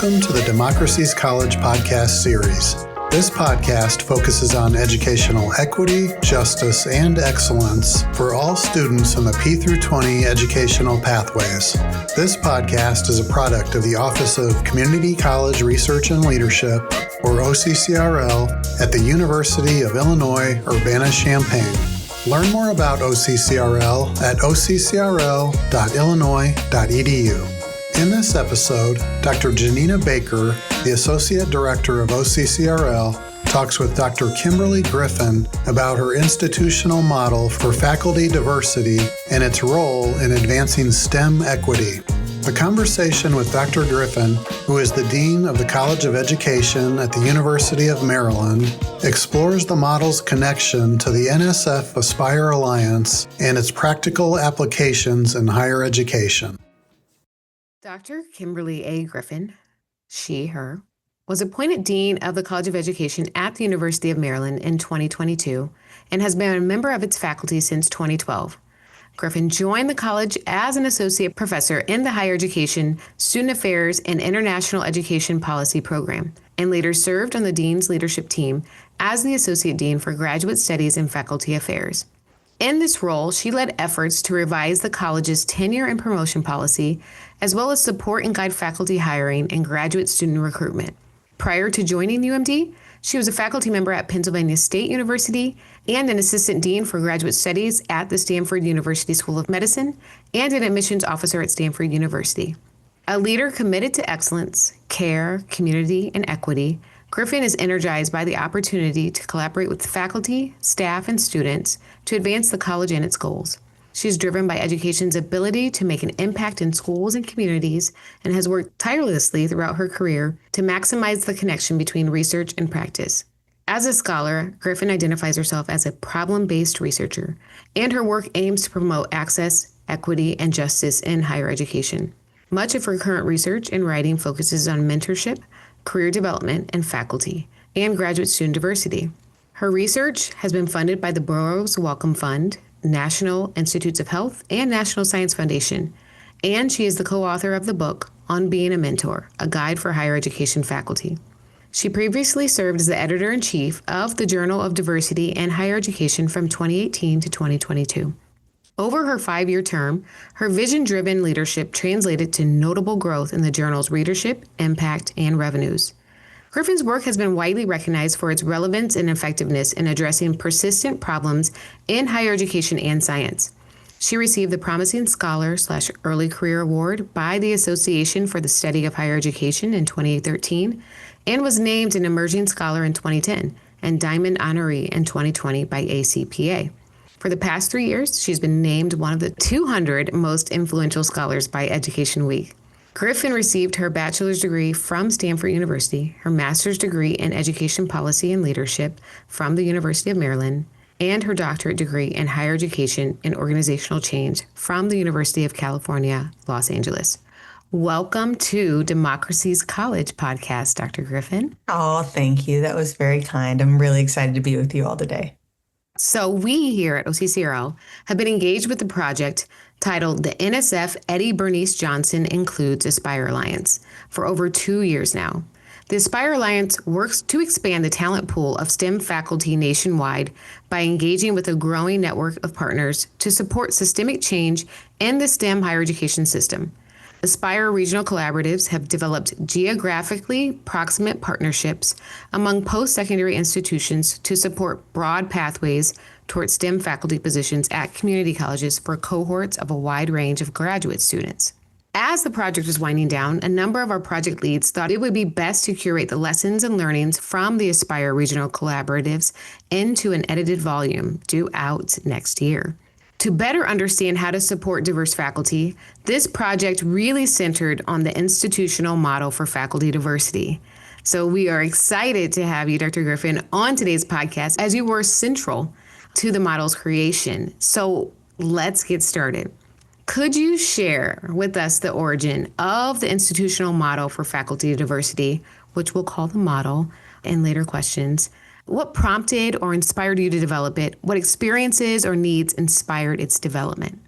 Welcome to the Democracy's College podcast series. This podcast focuses on educational equity, justice, and excellence for all students in the P through 20 educational pathways. This podcast is a product of the Office of Community College Research and Leadership, or OCCRL, at the University of Illinois, Urbana-Champaign. Learn more about OCCRL at occrl.illinois.edu. In this episode, Dr. Gianina Baker, the Associate Director of OCCRL, talks with Dr. Kimberly Griffin about her institutional model for faculty diversity and its role in advancing STEM equity. The conversation with Dr. Griffin, who is the Dean of the College of Education at the University of Maryland, explores the model's connection to the NSF ASPIRE Alliance and its practical applications in higher education. Dr. Kimberly A. Griffin, she/her, was appointed Dean of the College of Education at the University of Maryland in 2022 and has been a member of its faculty since 2012. Griffin joined the college as an associate professor in the Higher Education, Student Affairs, and International Education Policy program, and later served on the Dean's leadership team as the Associate Dean for Graduate Studies and Faculty Affairs. In this role, she led efforts to revise the college's tenure and promotion policy, as well as support and guide faculty hiring and graduate student recruitment. Prior to joining UMD, she was a faculty member at Pennsylvania State University and an assistant dean for graduate studies at the Stanford University School of Medicine and an admissions officer at Stanford University. A leader committed to excellence, care, community, and equity, Griffin is energized by the opportunity to collaborate with faculty, staff, and students to advance the college and its goals. She's driven by education's ability to make an impact in schools and communities and has worked tirelessly throughout her career to maximize the connection between research and practice. As a scholar, Griffin identifies herself as a problem-based researcher, and her work aims to promote access, equity, and justice in higher education. Much of her current research and writing focuses on mentorship, career development, and faculty, and graduate student diversity. Her research has been funded by the Burroughs Wellcome Fund, National Institutes of Health, and National Science Foundation, and she is the co-author of the book On Being a Mentor, a guide for higher education faculty. She previously served as the editor-in-chief of the Journal of Diversity and Higher Education from 2018 to 2022. Over her 5-year term, her vision-driven leadership translated to notable growth in the journal's readership, impact, and revenues. Griffin's work has been widely recognized for its relevance and effectiveness in addressing persistent problems in higher education and science. She received the Promising Scholar/Early Career Award by the Association for the Study of Higher Education in 2013 and was named an Emerging Scholar in 2010 and Diamond Honoree in 2020 by ACPA. For the past 3 years, she's been named one of the 200 most influential scholars by Education Week. Griffin received her bachelor's degree from Stanford University, her master's degree in education policy and leadership from the University of Maryland, and her doctorate degree in higher education and organizational change from the University of California, Los Angeles. Welcome to Democracy's College podcast, Dr. Griffin. Oh, thank you. That was very kind. I'm really excited to be with you all today. So we here at OCCRL have been engaged with the project titled the NSF Eddie Bernice Johnson Includes ASPIRE Alliance for over 2 years now. The ASPIRE Alliance works to expand the talent pool of STEM faculty nationwide by engaging with a growing network of partners to support systemic change in the STEM higher education system. ASPIRE regional collaboratives have developed geographically proximate partnerships among post-secondary institutions to support broad pathways towards STEM faculty positions at community colleges for cohorts of a wide range of graduate students. As the project was winding down, a number of our project leads thought it would be best to curate the lessons and learnings from the ASPIRE regional collaboratives into an edited volume due out next year. To better understand how to support diverse faculty, this project really centered on the institutional model for faculty diversity. So we are excited to have you, Dr. Griffin, on today's podcast as you were central to the model's creation. So let's get started. Could you share with us the origin of the institutional model for faculty diversity, which we'll call the model in later questions? What prompted or inspired you to develop it? What experiences or needs inspired its development?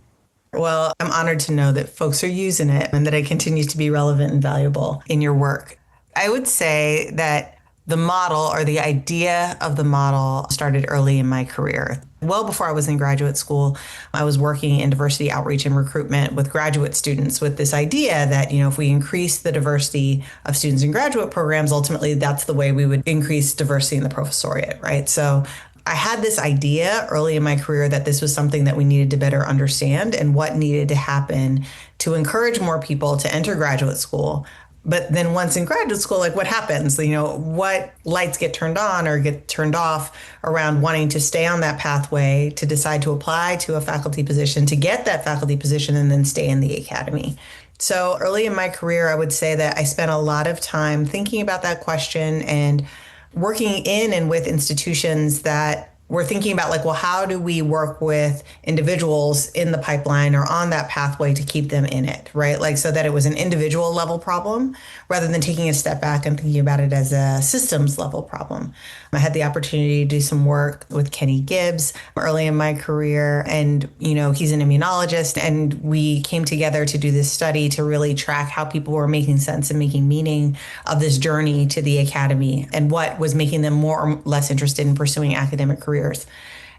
Well, I'm honored to know that folks are using it and that it continues to be relevant and valuable in your work. I would say that the model or the idea of the model started early in my career. Well before I was in graduate school, I was working in diversity outreach and recruitment with graduate students with this idea that, if we increase the diversity of students in graduate programs, ultimately that's the way we would increase diversity in the professoriate, right? So I had this idea early in my career that this was something that we needed to better understand and what needed to happen to encourage more people to enter graduate school. But then once in graduate school, what happens? What lights get turned on or get turned off around wanting to stay on that pathway, to decide to apply to a faculty position, to get that faculty position and then stay in the academy. So early in my career, I would say that I spent a lot of time thinking about that question and working in and with institutions that we're thinking about how do we work with individuals in the pipeline or on that pathway to keep them in it, right? So that it was an individual level problem rather than taking a step back and thinking about it as a systems level problem. I had the opportunity to do some work with Kenny Gibbs early in my career, and he's an immunologist, and we came together to do this study to really track how people were making sense and making meaning of this journey to the academy and what was making them more or less interested in pursuing academic careers.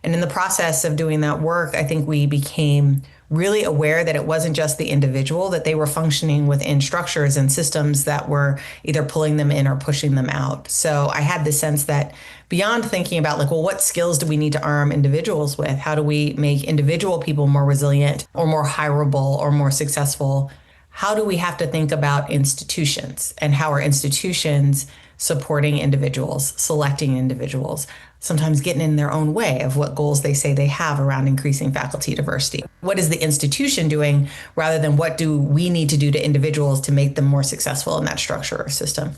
And in the process of doing that work, I think we became really aware that it wasn't just the individual, that they were functioning within structures and systems that were either pulling them in or pushing them out. So I had the sense that beyond thinking about what skills do we need to arm individuals with? How do we make individual people more resilient or more hireable or more successful? How do we have to think about institutions and how are institutions supporting individuals, selecting individuals, sometimes getting in their own way of what goals they say they have around increasing faculty diversity? What is the institution doing rather than what do we need to do to individuals to make them more successful in that structure or system?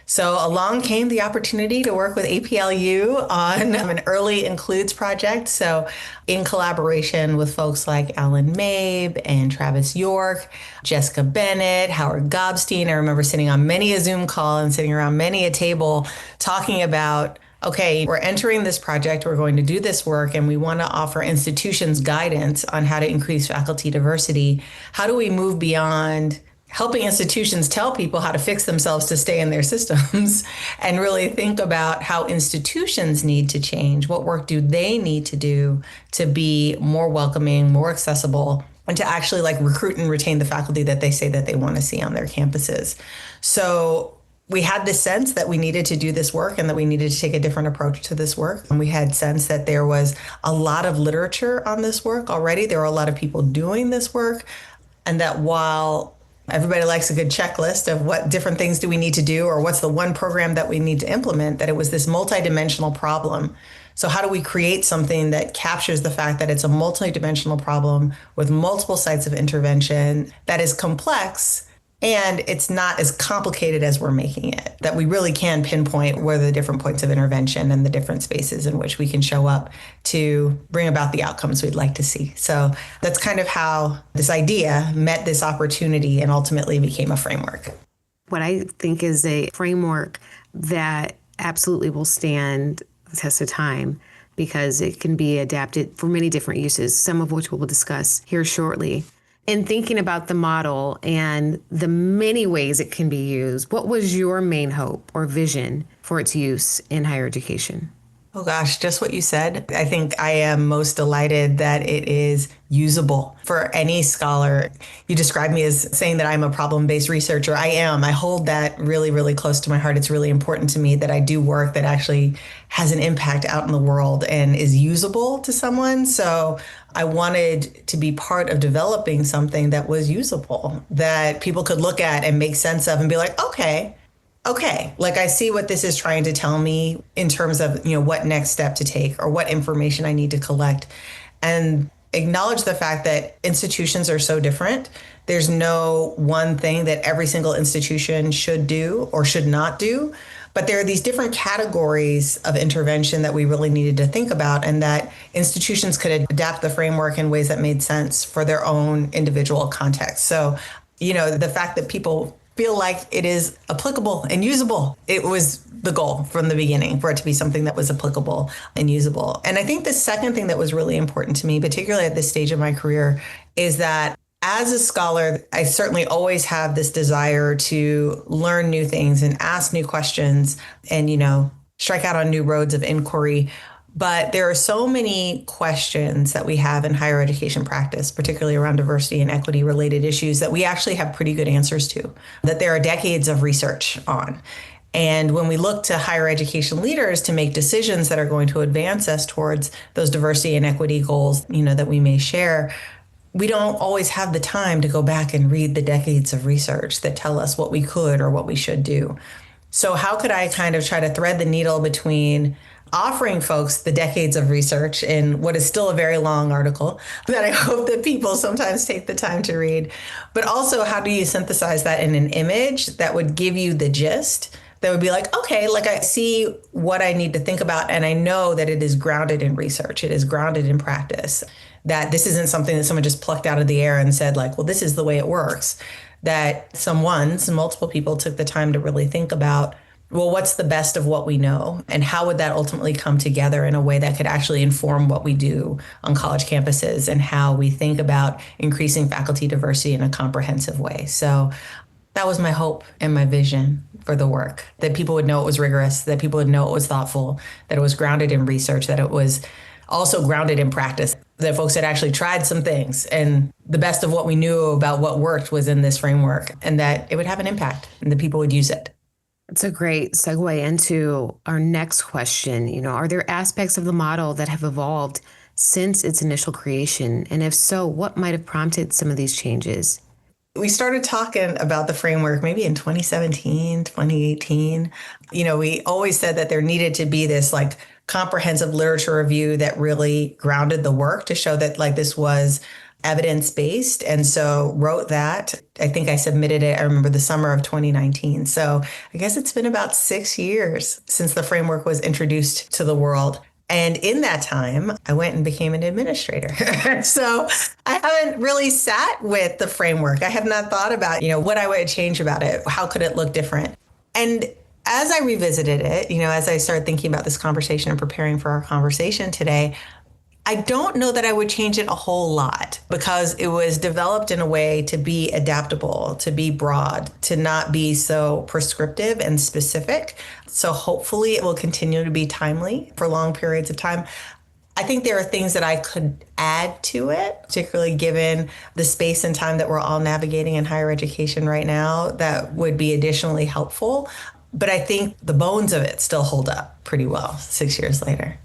So along came the opportunity to work with APLU on an early includes project. So in collaboration with folks like Alan Mabe and Travis York, Jessica Bennett, Howard Gobstein. I remember sitting on many a Zoom call and sitting around many a table talking about, okay, we're entering this project, we're going to do this work, and we want to offer institutions guidance on how to increase faculty diversity. How do we move beyond helping institutions tell people how to fix themselves to stay in their systems and really think about how institutions need to change? What work do they need to do to be more welcoming, more accessible, and to actually recruit and retain the faculty that they say that they want to see on their campuses? So we had this sense that we needed to do this work and that we needed to take a different approach to this work. And we had sense that there was a lot of literature on this work already. There were a lot of people doing this work. And that while everybody likes a good checklist of what different things do we need to do or what's the one program that we need to implement, that it was this multidimensional problem. So how do we create something that captures the fact that it's a multidimensional problem with multiple sites of intervention that is complex and it's not as complicated as we're making it, that we really can pinpoint where the different points of intervention and the different spaces in which we can show up to bring about the outcomes we'd like to see. So that's kind of how this idea met this opportunity and ultimately became a framework. What I think is a framework that absolutely will stand the test of time because it can be adapted for many different uses, some of which we'll discuss here shortly. In thinking about the model and the many ways it can be used, what was your main hope or vision for its use in higher education? Oh gosh, just what you said. I think I am most delighted that it is usable for any scholar. You described me as saying that I'm a problem-based researcher. I am. I hold that really, really close to my heart. It's really important to me that I do work that actually has an impact out in the world and is usable to someone. So I wanted to be part of developing something that was usable, that people could look at and make sense of and be like, okay, I see what this is trying to tell me in terms of, what next step to take or what information I need to collect, and acknowledge the fact that institutions are so different. There's no one thing that every single institution should do or should not do. But there are these different categories of intervention that we really needed to think about, and that institutions could adapt the framework in ways that made sense for their own individual context. So, the fact that people feel like it is applicable and usable, it was the goal from the beginning, for it to be something that was applicable and usable. And I think the second thing that was really important to me, particularly at this stage of my career, is that As a scholar, I certainly always have this desire to learn new things and ask new questions and, strike out on new roads of inquiry. But there are so many questions that we have in higher education practice, particularly around diversity and equity related issues, that we actually have pretty good answers to, that there are decades of research on. And when we look to higher education leaders to make decisions that are going to advance us towards those diversity and equity goals, that we may share, we don't always have the time to go back and read the decades of research that tell us what we could or what we should do. So how could I kind of try to thread the needle between offering folks the decades of research in what is still a very long article that I hope that people sometimes take the time to read, but also how do you synthesize that in an image that would give you the gist, that would be like, okay, like I see what I need to think about, and I know that it is grounded in research, it is grounded in practice, that this isn't something that someone just plucked out of the air and said like, well, this is the way it works, that multiple people took the time to really think about, well, what's the best of what we know? And how would that ultimately come together in a way that could actually inform what we do on college campuses and how we think about increasing faculty diversity in a comprehensive way? So that was my hope and my vision for the work, that people would know it was rigorous, that people would know it was thoughtful, that it was grounded in research, that it was also grounded in practice, that folks had actually tried some things and the best of what we knew about what worked was in this framework, and that it would have an impact and that people would use it. It's a great segue into our next question. Are there aspects of the model that have evolved since its initial creation? And if so, what might have prompted some of these changes? We started talking about the framework maybe in 2017, 2018. We always said that there needed to be this like comprehensive literature review that really grounded the work to show that like this was evidence-based. And so wrote that. I think I submitted it, I remember the summer of 2019. So I guess it's been about 6 years since the framework was introduced to the world. And in that time, I went and became an administrator. So I haven't really sat with the framework. I have not thought about, what I would change about it. How could it look different? And as I revisited it, as I started thinking about this conversation and preparing for our conversation today, I don't know that I would change it a whole lot, because it was developed in a way to be adaptable, to be broad, to not be so prescriptive and specific. So hopefully it will continue to be timely for long periods of time. I think there are things that I could add to it, particularly given the space and time that we're all navigating in higher education right now, that would be additionally helpful. But I think the bones of it still hold up pretty well 6 years later.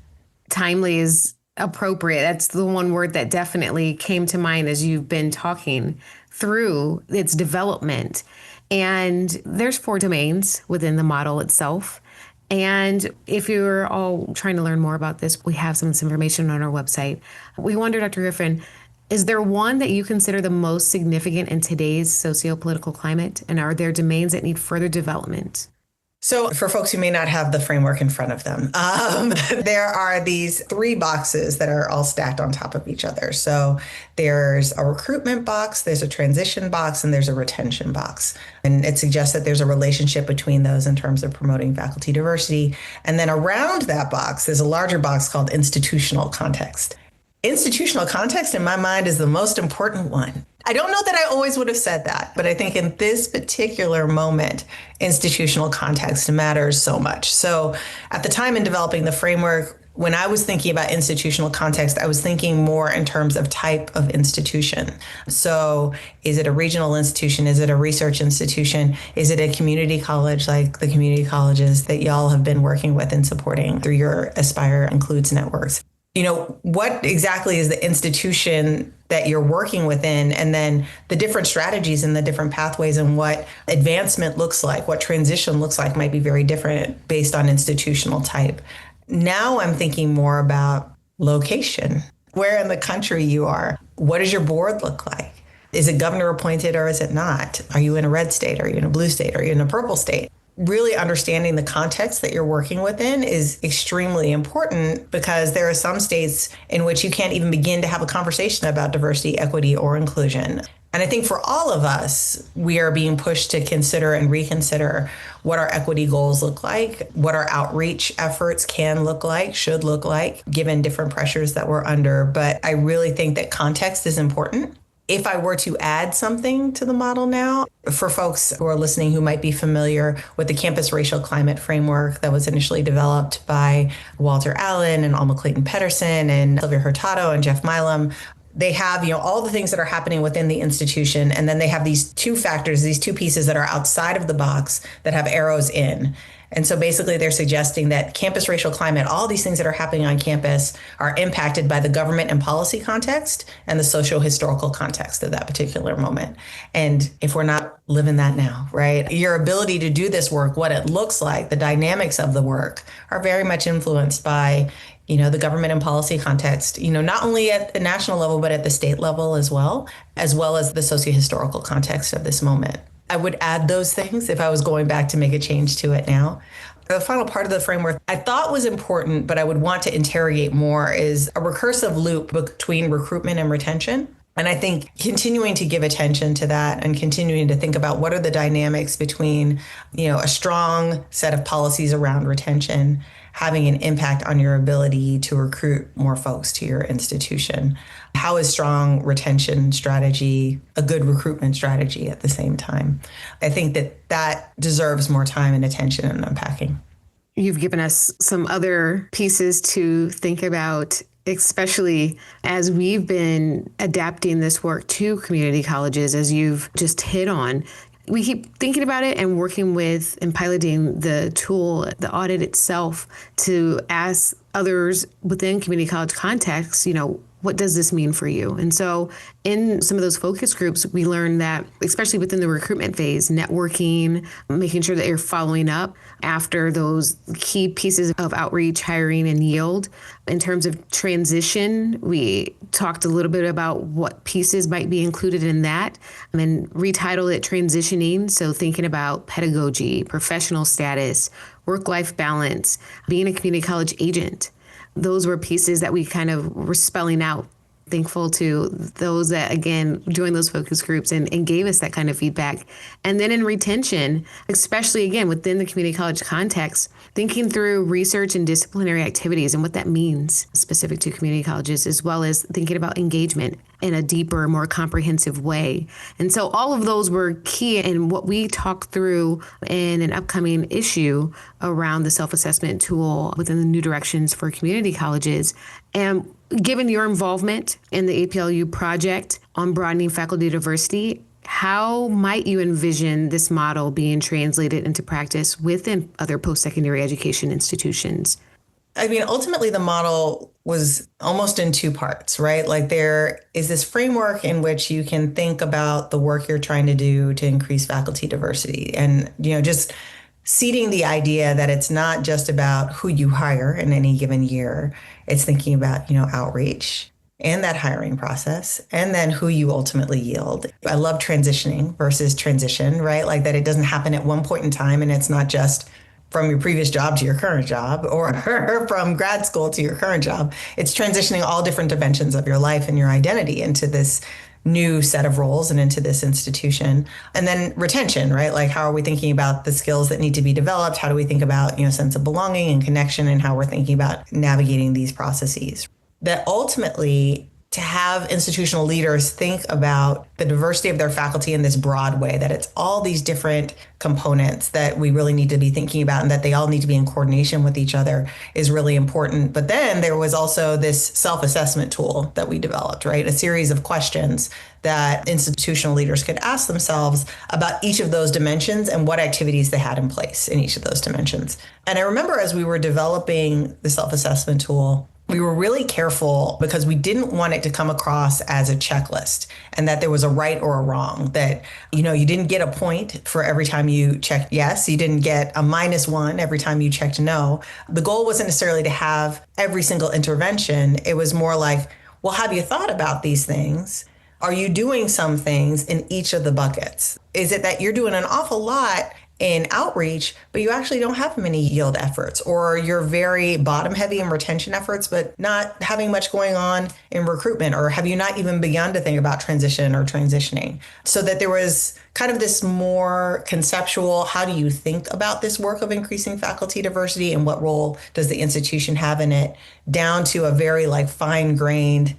Timely is appropriate. That's the one word that definitely came to mind as you've been talking through its development. And there's 4 domains within the model itself. And if you're all trying to learn more about this, we have some information on our website. We wonder, Dr. Griffin, is there one that you consider the most significant in today's socio-political climate? And are there domains that need further development? So for folks who may not have the framework in front of them, there are these 3 boxes that are all stacked on top of each other. So there's a recruitment box, there's a transition box, and there's a retention box. And it suggests that there's a relationship between those in terms of promoting faculty diversity. And then around that box, there's a larger box called institutional context. Institutional context, in my mind, is the most important one. I don't know that I always would have said that, but I think in this particular moment, institutional context matters so much. So at the time in developing the framework, when I was thinking about institutional context, I was thinking more in terms of type of institution. So is it a regional institution? Is it a research institution? Is it a community college like the community colleges that y'all have been working with and supporting through your Aspire Includes networks? What exactly is the institution that you're working within, and then the different strategies and the different pathways and what advancement looks like, what transition looks like might be very different based on institutional type. Now I'm thinking more about location, where in the country you are. What does your board look like? Is it governor appointed or is it not? Are you in a red state? Are you in a blue state? Are you in a purple state? Really understanding the context that you're working within is extremely important, because there are some states in which you can't even begin to have a conversation about diversity, equity, or inclusion. And I think for all of us, we are being pushed to consider and reconsider what our equity goals look like, what our outreach efforts can look like, should look like, given different pressures that we're under. But I really think that context is important. If I were to add something to the model now, for folks who are listening who might be familiar with the campus racial climate framework that was initially developed by Walter Allen and Alma Clayton Pedersen and Sylvia Hurtado and Jeff Milam, they have, all the things that are happening within the institution. And then they have these two factors, these two pieces that are outside of the box that have arrows in. And so basically they're suggesting that campus racial climate, all these things that are happening on campus are impacted by the government and policy context and the socio-historical context of that particular moment. And if we're not living that now, right, your ability to do this work, what it looks like, the dynamics of the work are very much influenced by the government and policy context, not only at the national level, but at the state level as well as the socio-historical context of this moment. I would add those things if I was going back to make a change to it now. The final part of the framework I thought was important, but I would want to interrogate more, is a recursive loop between recruitment and retention. And I think continuing to give attention to that and continuing to think about what are the dynamics between, a strong set of policies around retention having an impact on your ability to recruit more folks to your institution. How is strong retention strategy a good recruitment strategy at the same time? I think that deserves more time and attention and unpacking. You've given us some other pieces to think about, especially as we've been adapting this work to community colleges, as you've just hit on. We keep thinking about it and working with and piloting the tool, the audit itself, to ask others within community college contexts, what does this mean for you? And so in some of those focus groups, we learned that, especially within the recruitment phase, networking, making sure that you're following up after those key pieces of outreach, hiring, and yield. In terms of transition, we talked a little bit about what pieces might be included in that, and then retitled it Transitioning. So thinking about pedagogy, professional status, work-life balance, being a community college agent. Those were pieces that we kind of were spelling out. Thankful to those that, again, joined those focus groups and gave us that kind of feedback. And then in retention, especially, again, within the community college context, thinking through research and disciplinary activities and what that means specific to community colleges, as well as thinking about engagement in a deeper, more comprehensive way. And so all of those were key in what we talked through in an upcoming issue around the self-assessment tool within the new directions for community colleges. And given your involvement in the APLU project on broadening faculty diversity, how might you envision this model being translated into practice within other post-secondary education institutions? I mean, ultimately, the model was almost in two parts, right? Like there is this framework in which you can think about the work you're trying to do to increase faculty diversity and, just seeding the idea that it's not just about who you hire in any given year. It's thinking about, outreach and that hiring process, and then who you ultimately yield. I love transitioning versus transition, right? Like that it doesn't happen at one point in time, and it's not just from your previous job to your current job or from grad school to your current job. It's transitioning all different dimensions of your life and your identity into this new set of roles and into this institution. And then retention, right? Like how are we thinking about the skills that need to be developed? How do we think about, sense of belonging and connection, and how we're thinking about navigating these processes? That ultimately, to have institutional leaders think about the diversity of their faculty in this broad way, that it's all these different components that we really need to be thinking about and that they all need to be in coordination with each other, is really important. But then there was also this self-assessment tool that we developed, right? A series of questions that institutional leaders could ask themselves about each of those dimensions and what activities they had in place in each of those dimensions. And I remember as we were developing the self-assessment tool, we were really careful because we didn't want it to come across as a checklist and that there was a right or a wrong, that, you didn't get a point for every time you checked yes. You didn't get a -1 every time you checked no. The goal wasn't necessarily to have every single intervention. It was more like, well, have you thought about these things? Are you doing some things in each of the buckets? Is it that you're doing an awful lot in outreach, but you actually don't have many yield efforts, or you're very bottom heavy in retention efforts, but not having much going on in recruitment? Or have you not even begun to think about transition or transitioning? So that there was kind of this more conceptual, how do you think about this work of increasing faculty diversity and what role does the institution have in it, down to a very fine-grained,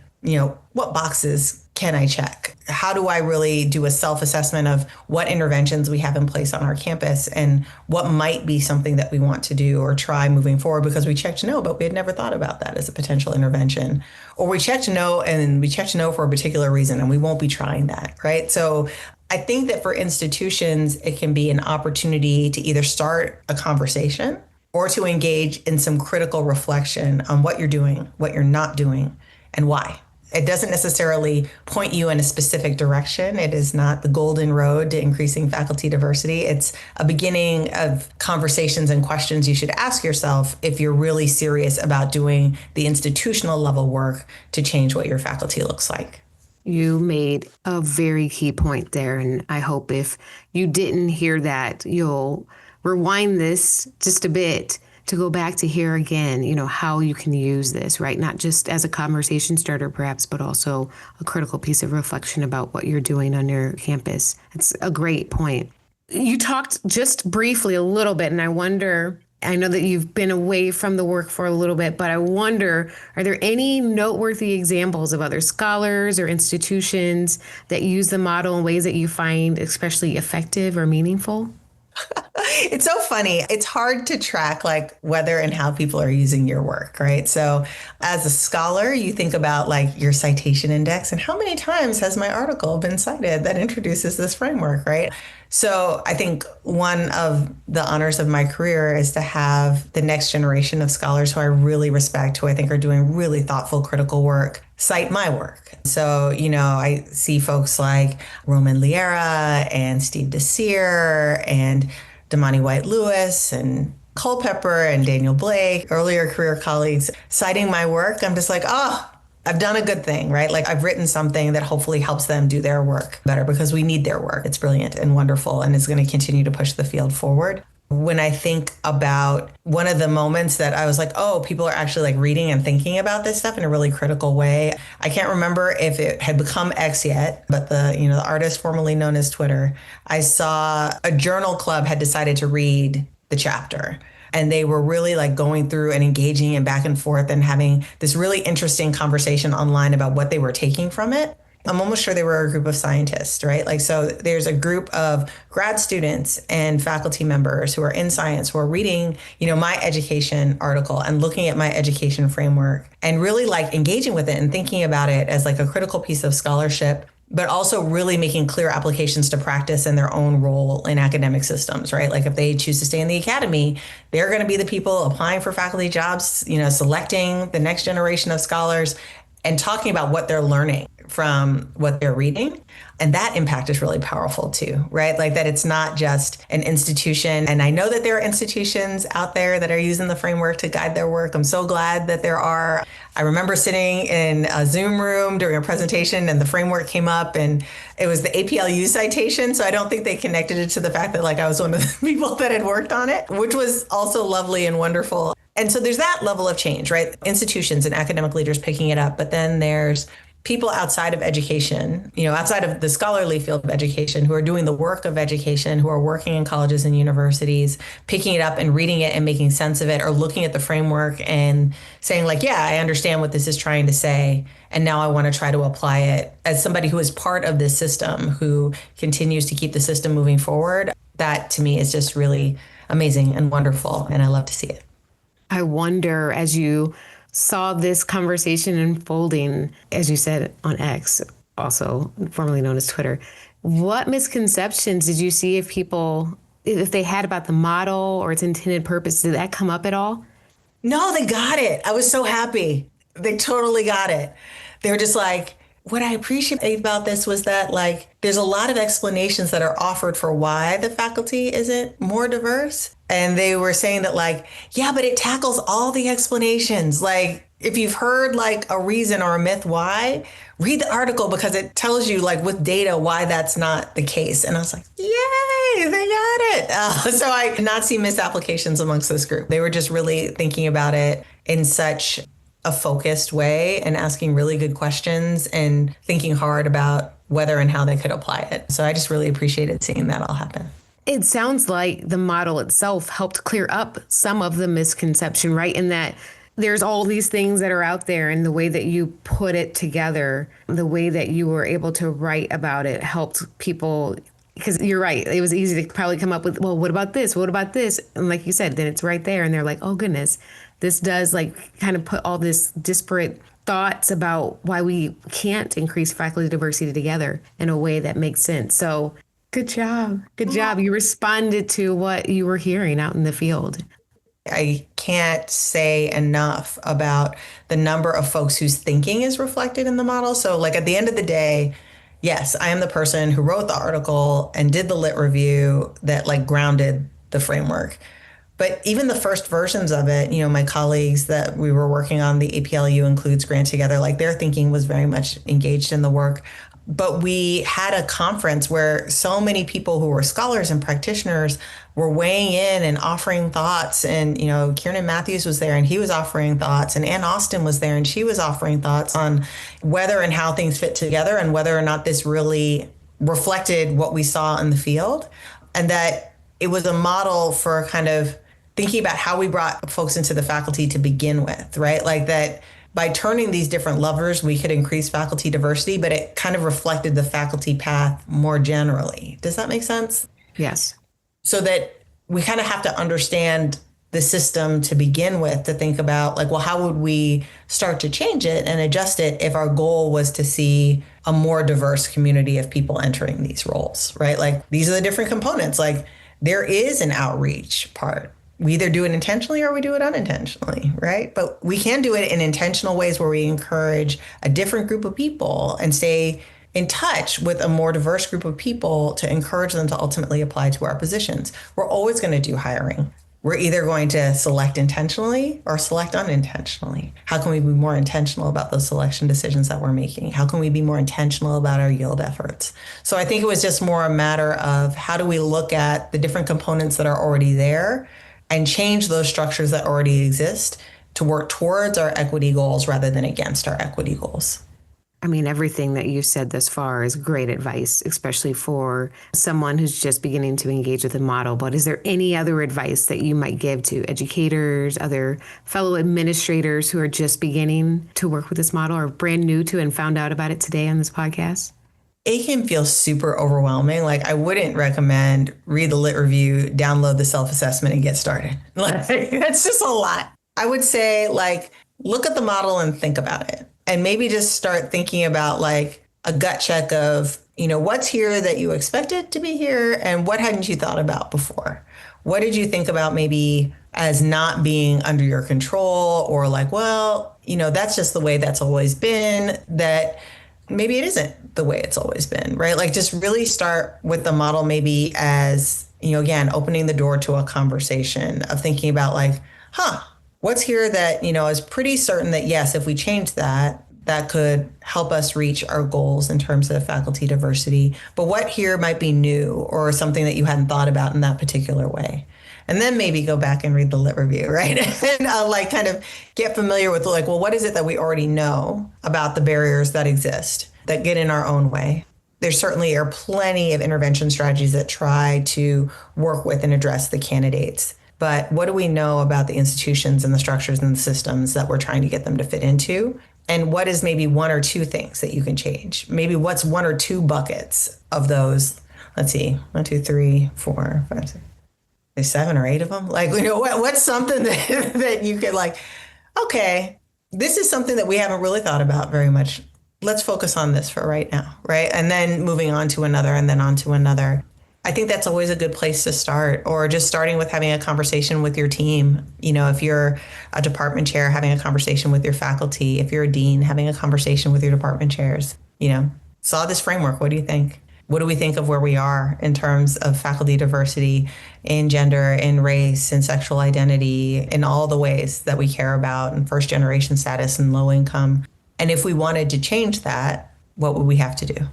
what boxes can I check? How do I really do a self-assessment of what interventions we have in place on our campus and what might be something that we want to do or try moving forward because we checked no, but we had never thought about that as a potential intervention. Or we checked no and we checked no for a particular reason and we won't be trying that, right? So I think that for institutions, it can be an opportunity to either start a conversation or to engage in some critical reflection on what you're doing, what you're not doing, and why. It doesn't necessarily point you in a specific direction. It is not the golden road to increasing faculty diversity. It's a beginning of conversations and questions you should ask yourself if you're really serious about doing the institutional level work to change what your faculty looks like. You made a very key point there, and I hope if you didn't hear that, you'll rewind this just a bit to go back to hear again, how you can use this, right? Not just as a conversation starter, perhaps, but also a critical piece of reflection about what you're doing on your campus. It's a great point. You talked just briefly a little bit, and I know that you've been away from the work for a little bit, but I wonder, are there any noteworthy examples of other scholars or institutions that use the model in ways that you find especially effective or meaningful? It's so funny. It's hard to track whether and how people are using your work, right? So as a scholar, you think about your citation index and how many times has my article been cited that introduces this framework, right? So I think one of the honors of my career is to have the next generation of scholars who I really respect, who I think are doing really thoughtful, critical work, cite my work. So, I see folks like Roman Liera and Steve Desir and Damani White-Lewis and Culpepper and Daniel Blake, earlier career colleagues, citing my work. I'm just I've done a good thing, right? I've written something that hopefully helps them do their work better because we need their work. It's brilliant and wonderful and it's going to continue to push the field forward. When I think about one of the moments that I was people are actually reading and thinking about this stuff in a really critical way. I can't remember if it had become X yet, but the artist formerly known as Twitter, I saw a journal club had decided to read the chapter. And they were really going through and engaging and back and forth and having this really interesting conversation online about what they were taking from it. I'm almost sure they were a group of scientists, right? So there's a group of grad students and faculty members who are in science who are reading, my education article and looking at my education framework and really engaging with it and thinking about it as a critical piece of scholarship, but also really making clear applications to practice and their own role in academic systems, right? If they choose to stay in the academy, they're going to be the people applying for faculty jobs, selecting the next generation of scholars and talking about what they're learning from what they're reading. And that impact is really powerful too, right? That it's not just an institution. And I know that there are institutions out there that are using the framework to guide their work. I'm so glad that there are. I remember sitting in a Zoom room during a presentation and the framework came up and it was the APLU citation. So I don't think they connected it to the fact that I was one of the people that had worked on it, which was also lovely and wonderful. And so there's that level of change, right? Institutions and academic leaders picking it up, but then there's people outside of education, outside of the scholarly field of education who are doing the work of education, who are working in colleges and universities, picking it up and reading it and making sense of it or looking at the framework and saying yeah, I understand what this is trying to say. And now I want to try to apply it as somebody who is part of this system, who continues to keep the system moving forward. That to me is just really amazing and wonderful. And I love to see it. I wonder, as you saw this conversation unfolding, as you said, on X, also formerly known as Twitter, what misconceptions did you see if they had about the model or its intended purpose? Did that come up at all? No, they got it. I was so happy. They totally got it. They were just what I appreciate about this was that there's a lot of explanations that are offered for why the faculty isn't more diverse. And they were saying that yeah, but it tackles all the explanations. If you've heard a reason or a myth why, read the article because it tells you with data why that's not the case. And I was yay, they got it. So I did not see misapplications amongst this group. They were just really thinking about it in such a focused way and asking really good questions and thinking hard about whether and how they could apply it. So I just really appreciated seeing that all happen. It sounds like the model itself helped clear up some of the misconception, right? In that there's all these things that are out there, and the way that you put it together, the way that you were able to write about it helped people. Because you're right, it was easy to probably come up with, well, what about this? What about this? And like you said, then it's right there, and they're like, oh goodness, this does like kind of put all this disparate thoughts about why we can't increase faculty diversity together in a way that makes sense. So good job. Good job. You responded to what you were hearing out in the field. I can't say enough about the number of folks whose thinking is reflected in the model. So like at the end of the day, yes, I am the person who wrote the article and did the lit review that like grounded the framework. But even the first versions of it, my colleagues that we were working on the APLU Includes grant together, like their thinking was very much engaged in the work. But we had a conference where so many people who were scholars and practitioners were weighing in and offering thoughts. And, Kieran Matthews was there and he was offering thoughts. And Ann Austin was there and she was offering thoughts on whether and how things fit together and whether or not this really reflected what we saw in the field. And that it was a model for kind of thinking about how we brought folks into the faculty to begin with, right? Like that by turning these different levers, we could increase faculty diversity, but it kind of reflected the faculty path more generally. Does that make sense? Yes. So that we kind of have to understand the system to begin with to think about like, well, how would we start to change it and adjust it if our goal was to see a more diverse community of people entering these roles, right? Like these are the different components. Like there is an outreach part. We either do it intentionally or we do it unintentionally, right? But we can do it in intentional ways where we encourage a different group of people and stay in touch with a more diverse group of people to encourage them to ultimately apply to our positions. We're always going to do hiring. We're either going to select intentionally or select unintentionally. How can we be more intentional about those selection decisions that we're making? How can we be more intentional about our yield efforts? So I think it was just more a matter of how do we look at the different components that are already there and change those structures that already exist to work towards our equity goals rather than against our equity goals. I mean, everything that you've said thus far is great advice, especially for someone who's just beginning to engage with the model. But is there any other advice that you might give to educators, other fellow administrators who are just beginning to work with this model or brand new to and found out about it today on this podcast? It can feel super overwhelming. Like I wouldn't recommend read the lit review, download the self-assessment and get started. Like that's just a lot. I would say like, look at the model and think about it. And maybe just start thinking about like a gut check of, what's here that you expected to be here and what hadn't you thought about before? What did you think about maybe as not being under your control or like, well, that's just the way that's always been, that maybe it isn't the way it's always been, right? Like just really start with the model maybe as, again, opening the door to a conversation of thinking about like, what's here that, is pretty certain that, yes, if we change that, that could help us reach our goals in terms of faculty diversity. But what here might be new or something that you hadn't thought about in that particular way? And then maybe go back and read the lit review, right? And like kind of get familiar with like, well, what is it that we already know about the barriers that exist that get in our own way? There certainly are plenty of intervention strategies that try to work with and address the candidates. But what do we know about the institutions and the structures and the systems that we're trying to get them to fit into? And what is maybe one or two things that you can change? Maybe what's one or two buckets of those? Let's see, 1, 2, 3, 4, 5, 6. There's 7 or 8 of them. Like, what's something that you could like, okay, this is something that we haven't really thought about very much. Let's focus on this for right now, right? And then moving on to another and then on to another. I think that's always a good place to start, or just starting with having a conversation with your team. If you're a department chair, having a conversation with your faculty. If you're a dean, having a conversation with your department chairs. Saw this framework. What do you think? What do we think of where we are in terms of faculty diversity in gender, in race, in sexual identity, in all the ways that we care about, and first generation status and low income? And if we wanted to change that, what would we have to do?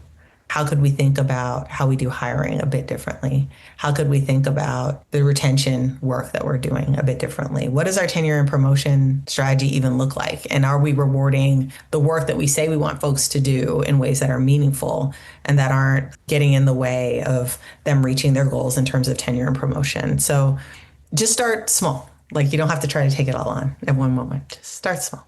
How could we think about how we do hiring a bit differently? How could we think about the retention work that we're doing a bit differently? What does our tenure and promotion strategy even look like? And are we rewarding the work that we say we want folks to do in ways that are meaningful and that aren't getting in the way of them reaching their goals in terms of tenure and promotion? So just start small. Like, you don't have to try to take it all on at one moment. Just start small.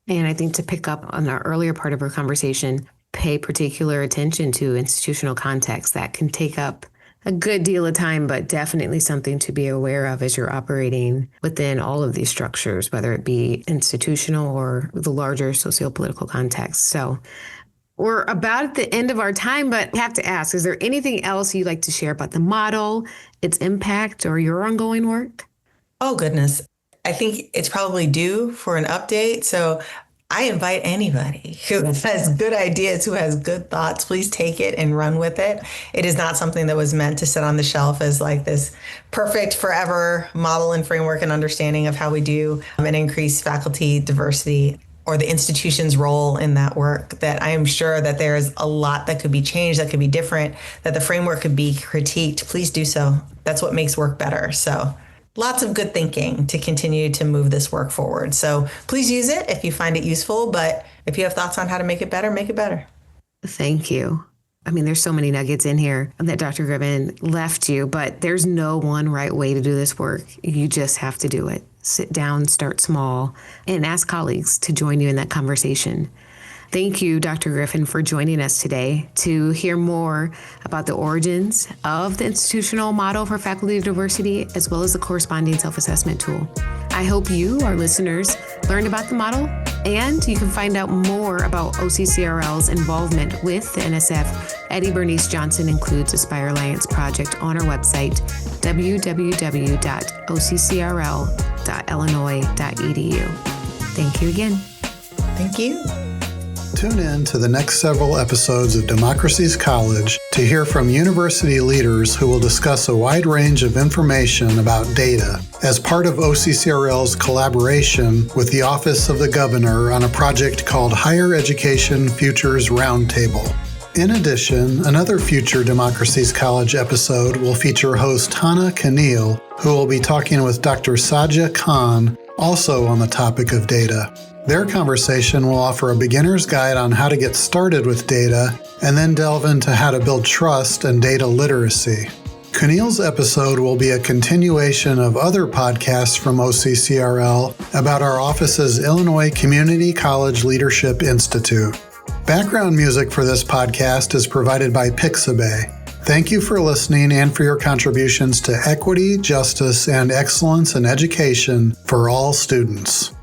And I think to pick up on our earlier part of our conversation, pay particular attention to institutional context. That can take up a good deal of time, but definitely something to be aware of as you're operating within all of these structures, whether it be institutional or the larger socio-political context. So we're about at the end of our time, but I have to ask, is there anything else you'd like to share about the model, its impact, or your ongoing work? Oh, goodness. I think it's probably due for an update. So I invite anybody who has good ideas, who has good thoughts, please take it and run with it. It is not something that was meant to sit on the shelf as like this perfect forever model and framework and understanding of how we do and increase faculty diversity or the institution's role in that work. That I am sure that there's a lot that could be changed, that could be different, that the framework could be critiqued. Please do so. That's what makes work better. So lots of good thinking to continue to move this work forward. So please use it if you find it useful, but if you have thoughts on how to make it better, make it better. Thank you. I mean, there's so many nuggets in here that Dr. Griffin left you, but there's no one right way to do this work. You just have to do it. Sit down, start small, and ask colleagues to join you in that conversation. Thank you, Dr. Griffin, for joining us today to hear more about the origins of the institutional model for faculty diversity, as well as the corresponding self-assessment tool. I hope you, our listeners, learned about the model, and you can find out more about OCCRL's involvement with the NSF Eddie Bernice Johnson Includes ASPIRE Alliance project on our website, www.occrl.illinois.edu. Thank you again. Thank you. Tune in to the next several episodes of Democracy's College to hear from university leaders who will discuss a wide range of information about data as part of OCCRL's collaboration with the Office of the Governor on a project called Higher Education Futures Roundtable. In addition, another future Democracy's College episode will feature host Hannah Keneal, who will be talking with Dr. Sajja Khan, also on the topic of data. Their conversation will offer a beginner's guide on how to get started with data and then delve into how to build trust and data literacy. Keneal's episode will be a continuation of other podcasts from OCCRL about our office's Illinois Community College Leadership Institute. Background music for this podcast is provided by Pixabay. Thank you for listening and for your contributions to equity, justice, and excellence in education for all students.